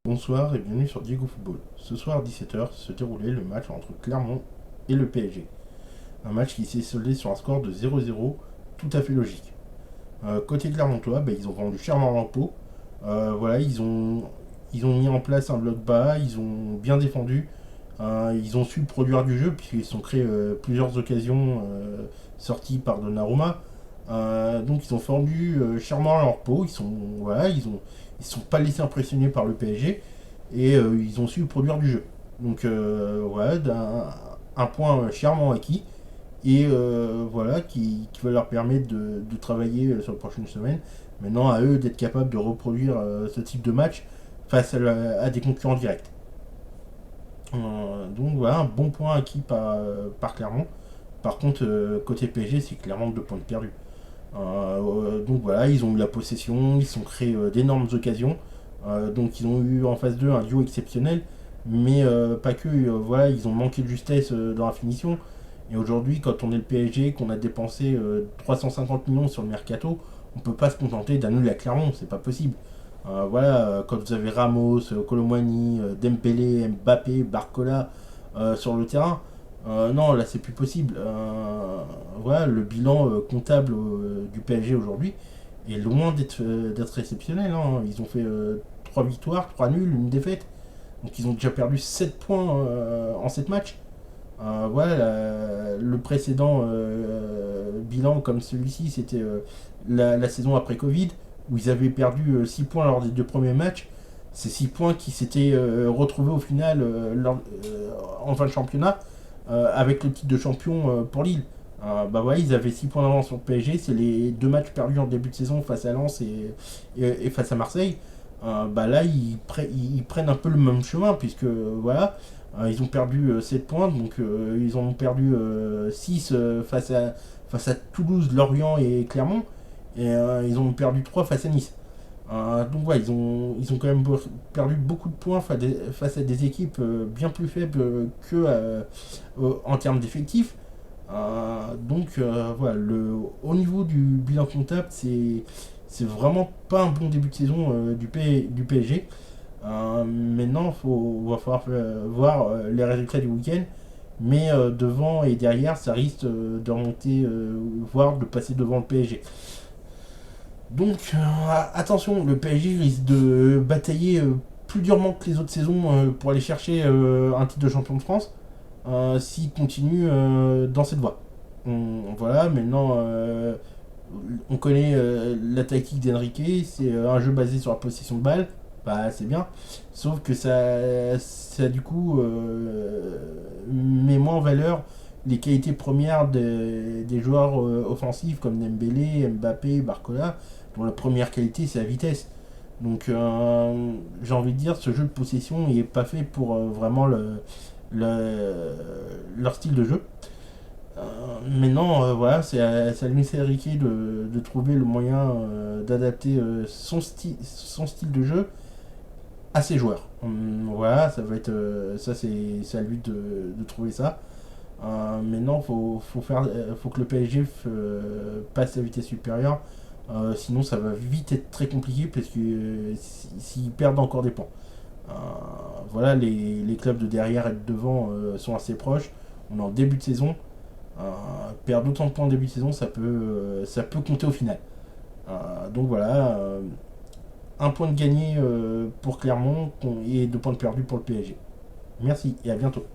Bonsoir et bienvenue sur Diego Football. Ce soir à 17h se déroulait le match entre Clermont et le PSG. Un match qui s'est soldé sur un score de 0-0 tout à fait logique. Côté Clermontois, ils ont vendu chèrement leur peau. Voilà, ils ont mis en place un bloc bas, ils ont bien défendu, ils ont su produire du jeu puisqu'ils sont créés plusieurs occasions sorties par Donnarumma. Donc ils ont vendu chèrement leur peau, ils sont pas laissés impressionner par le PSG et ils ont su produire du jeu. Donc voilà, un point chèrement acquis et voilà qui va leur permettre de travailler sur les prochaines semaines. Maintenant à eux d'être capables de reproduire ce type de match face à des concurrents directs. Donc voilà, un bon point acquis par Clermont. Par contre, côté PSG, c'est clairement 2 points de perdus. Donc voilà, ils ont eu la possession, ils ont créé d'énormes occasions. Donc ils ont eu en face d'eux un duo exceptionnel, mais pas que. Voilà, ils ont manqué de justesse dans la finition. Et aujourd'hui, quand on est le PSG, qu'on a dépensé 350 millions sur le mercato, on peut pas se contenter d'annuler à Clermont, c'est pas possible. Voilà, quand vous avez Ramos, Colomwani, Dembélé, Mbappé, Barcola sur le terrain, non, là c'est plus possible. Voilà, le bilan comptable du PSG aujourd'hui est loin d'être exceptionnel, hein. Ils ont fait 3 victoires, 3 nuls, une défaite. Donc ils ont déjà perdu 7 points en 7 matchs. Voilà, le précédent bilan comme celui-ci, c'était la saison après Covid, où ils avaient perdu 6 points lors des 2 premiers matchs. Ces 6 points qui s'étaient retrouvés au final en fin de championnat avec le titre de champion pour Lille. Voilà, ils avaient 6 points d'avance sur le PSG, c'est les 2 matchs perdus en début de saison face à Lens et face à Marseille. Là, ils prennent un peu le même chemin, puisque voilà, ils ont perdu 7 points, donc ils en ont perdu 6 face à Toulouse, Lorient et Clermont, et ils ont perdu 3 face à Nice. Donc voilà, ils ont quand même perdu beaucoup de points face à des équipes bien plus faibles que en termes d'effectifs. Voilà, au niveau du bilan comptable, c'est vraiment pas un bon début de saison du PSG. Maintenant, va falloir voir les résultats du week-end. Mais devant et derrière, ça risque de remonter, voire de passer devant le PSG. Donc attention, le PSG risque de batailler plus durement que les autres saisons pour aller chercher un titre de champion de France s'il continue dans cette voie. Voilà, maintenant on connaît la tactique d'Enrique, c'est un jeu basé sur la possession de balle, c'est bien, sauf que ça du coup met moins en valeur les qualités premières des joueurs offensifs comme Dembélé, Mbappé, Barcola, dont la première qualité c'est la vitesse. Donc j'ai envie de dire, ce jeu de possession il est pas fait pour vraiment leur style de jeu. Maintenant, voilà, c'est à Luis Enrique de trouver le moyen d'adapter son style de jeu à ses joueurs. Voilà, ça va être, ça c'est à lui de trouver ça. Maintenant, faut que le PSG passe à vitesse supérieure. Sinon, ça va vite être très compliqué parce que s'ils perdent encore des points. Euh, voilà, les clubs de derrière et de devant sont assez proches. On est en début de saison. Perdre autant de points en début de saison, ça peut compter au final. Donc voilà, un point de gagné pour Clermont et 2 points de perdu pour le PSG. Merci et à bientôt.